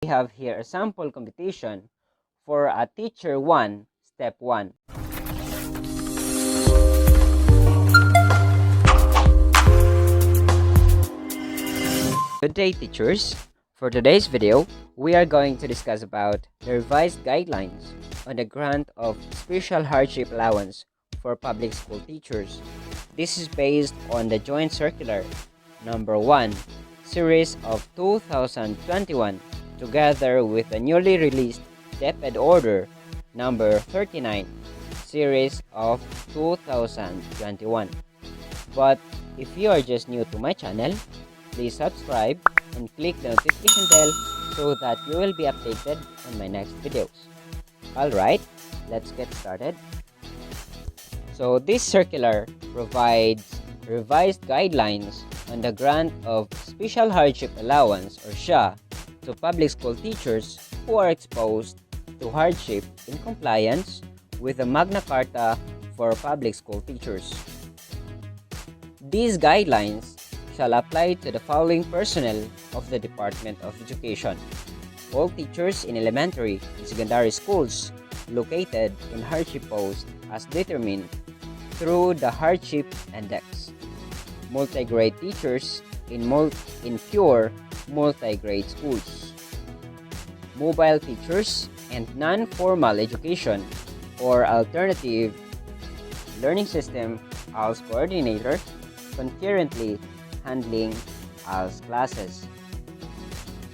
have here a sample computation for a Teacher 1, Step 1. Good day, teachers. For today's video, we are going to discuss about the revised guidelines on the grant of special hardship allowance for public school teachers. This is based on the Joint Circular Number 1, Series of 2021, together with the newly released DepEd Order Number 39, Series of 2021. But if you are just new to my channel, please subscribe and click the notification bell so that you will be updated on my next videos. Alright, let's get started. So this circular provides revised guidelines on the grant of Special Hardship Allowance or SHA to public school teachers who are exposed to hardship in compliance with the Magna Carta for public school teachers. These guidelines shall apply to the following personnel of the Department of Education: all teachers in elementary and secondary schools located in hardship post as determined through the Hardship Index, multi-grade teachers in pure multi-grade schools, mobile teachers and non-formal education or alternative learning system ALS coordinator concurrently handling ALS classes,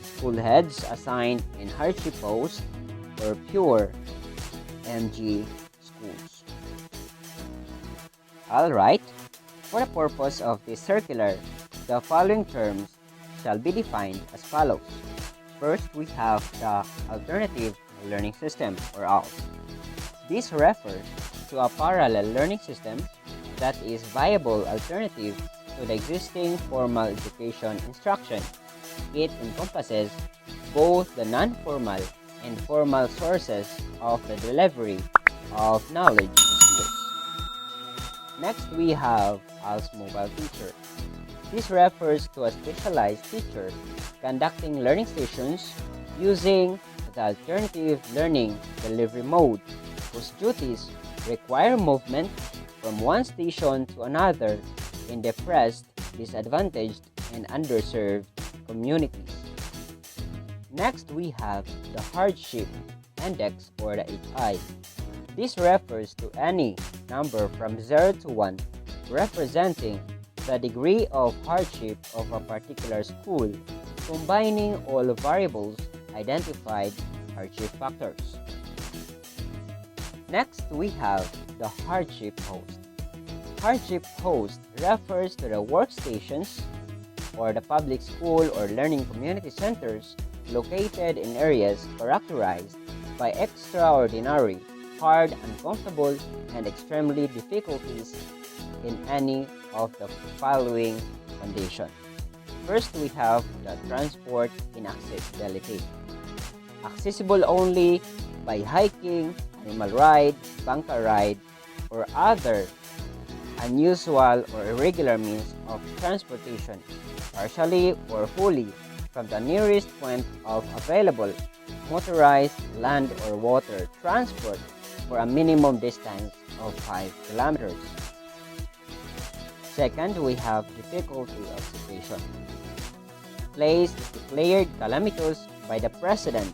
school heads assigned in hardship post or pure MG schools. Alright, for the purpose of this circular, the following terms shall be defined as follows. First, we have the alternative learning system or ALS. This refers to a parallel learning system that is viable alternative to the existing formal education instruction. It encompasses both the non-formal and formal sources of the delivery of knowledge and skills. Next, we have ALS Mobile Teacher. This refers to a specialized teacher conducting learning stations using the alternative learning delivery mode, whose duties require movement from one station to another in depressed, disadvantaged, and underserved communities. Next, we have the Hardship Index or the HI. This refers to any number from 0 to 1 representing the degree of hardship of a particular school, combining all variables identified hardship factors. Next, we have the Hardship Host. Hardship host refers to the workstations or the public school or learning community centers located in areas characterized by extraordinary, hard, uncomfortable, and extremely difficulties in any of the following conditions. First, we have the transport inaccessibility. Accessible only by hiking, animal ride, banca ride, or other unusual or irregular means of transportation, partially or wholly from the nearest point of available motorized land or water transport for a minimum distance of 5 kilometers. Second, we have difficulty of situation. Place is declared calamitous by the President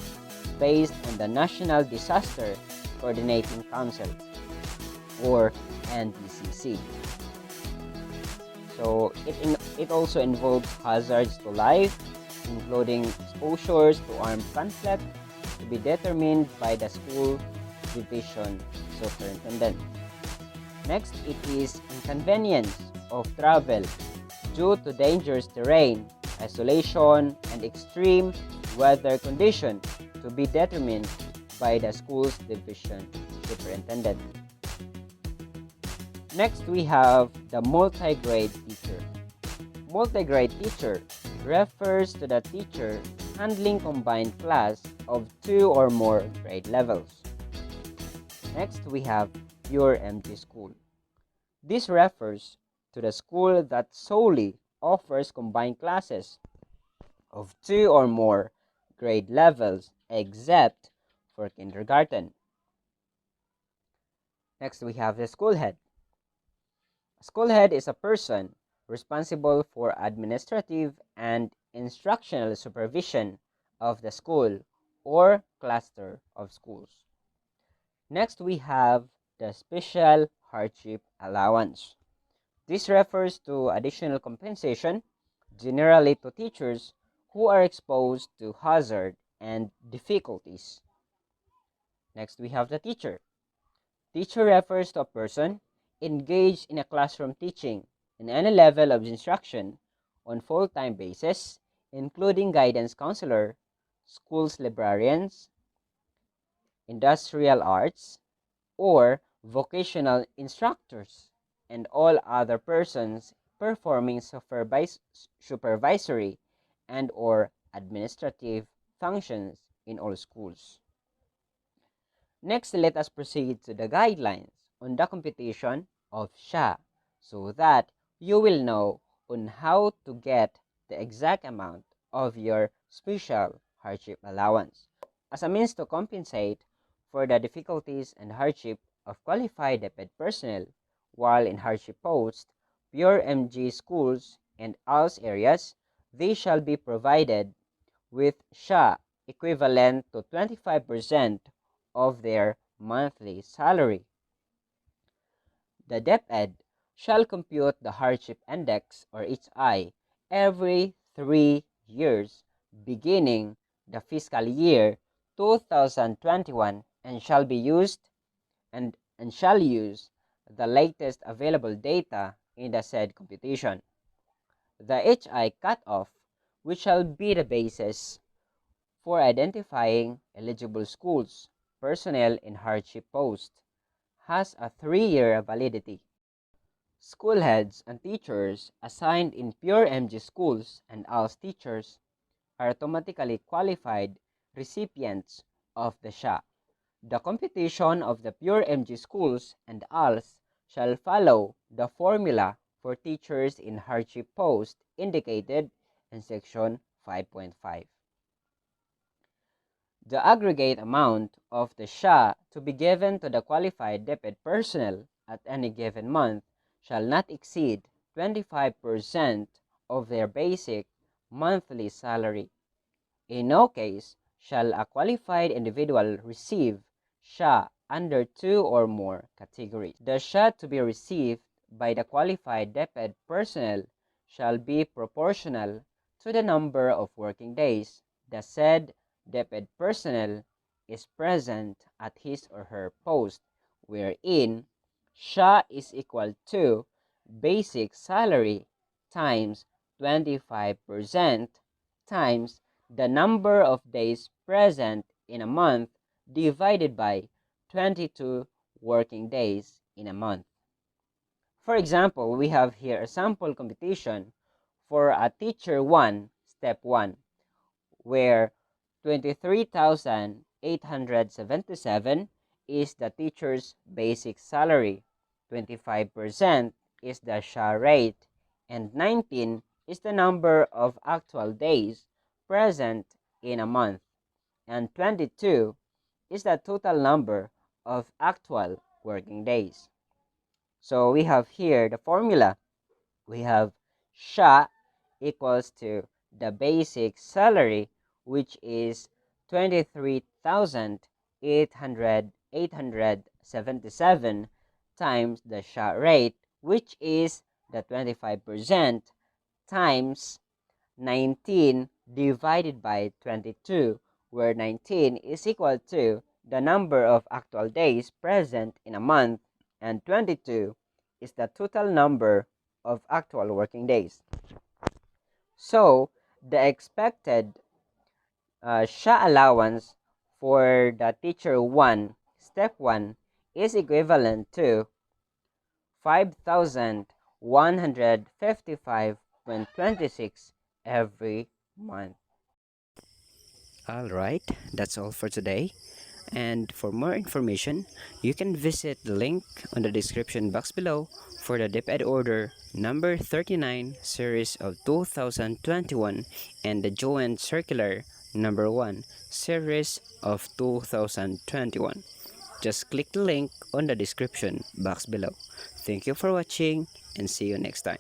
based on the National Disaster Coordinating Council or NDCC. So it also involves hazards to life, including exposures to armed conflict, to be determined by the school division superintendent. Next, it is inconvenience of travel due to dangerous terrain, isolation, and extreme weather condition, to be determined by the school's division superintendent. Next, we have the multi-grade teacher. Multi-grade teacher refers to the teacher handling combined class of 2 or more grade levels. Next, we have pure MG school. This refers to the school that solely offers combined classes of 2 or more grade levels except for kindergarten. Next, we have the school head. A school head is a person responsible for administrative and instructional supervision of the school or cluster of schools. Next, we have the special hardship allowance. This refers to additional compensation, generally to teachers who are exposed to hazard and difficulties. Next, we have the teacher. Teacher refers to a person engaged in a classroom teaching in any level of instruction on full-time basis, including guidance counselor, schools librarians, industrial arts, or vocational instructors, and all other persons performing supervisory and or administrative functions in all schools. Next, let us proceed to the guidelines on the computation of SHA so that you will know on how to get the exact amount of your special hardship allowance. As a means to compensate for the difficulties and hardship of qualified DepEd personnel while in hardship post, pure MG schools and ALS areas, they shall be provided with SHA equivalent to 25% of their monthly salary. The DepEd shall compute the hardship index or HI every 3 years beginning the fiscal year 2021 and shall be used and shall use the latest available data in the said computation. The HI cutoff, which shall be the basis for identifying eligible schools, personnel in hardship post, has a 3-year validity. School heads and teachers assigned in pure MG schools and ALS teachers are automatically qualified recipients of the SHA. The computation of the pure MG schools and ALS shall follow the formula for teachers in hardship post indicated in section 5.5. The aggregate amount of the SHA to be given to the qualified DepEd personnel at any given month shall not exceed 25% of their basic monthly salary. In no case shall a qualified individual receive SHA under 2 or more categories. The SHA to be received by the qualified DepEd personnel shall be proportional to the number of working days the said DepEd personnel is present at his or her post, wherein SHA is equal to basic salary times 25% times the number of days present in a month divided by 22 working days in a month. For example, we have here a sample computation for a teacher 1, step 1, where 23,877 is the teacher's basic salary, 25% is the SHA rate, and 19 is the number of actual days present in a month, and 22 is the total number of actual working days. So we have here the formula. We have SHA equals to the basic salary, which is 23,877 times the SHA rate, which is the 25% times 19 divided by 22, where 19 is equal to the number of actual days present in a month, and 22 is the total number of actual working days. So, the expected SHA allowance for the teacher 1, step 1, is equivalent to 5,155.26 every month. Alright, that's all for today. And for more information, you can visit the link on the description box below for the DepEd Order number 39 series of 2021 and the Joint Circular Number 1, Series of 2021. Just click the link on the description box below. Thank you for watching and see you next time.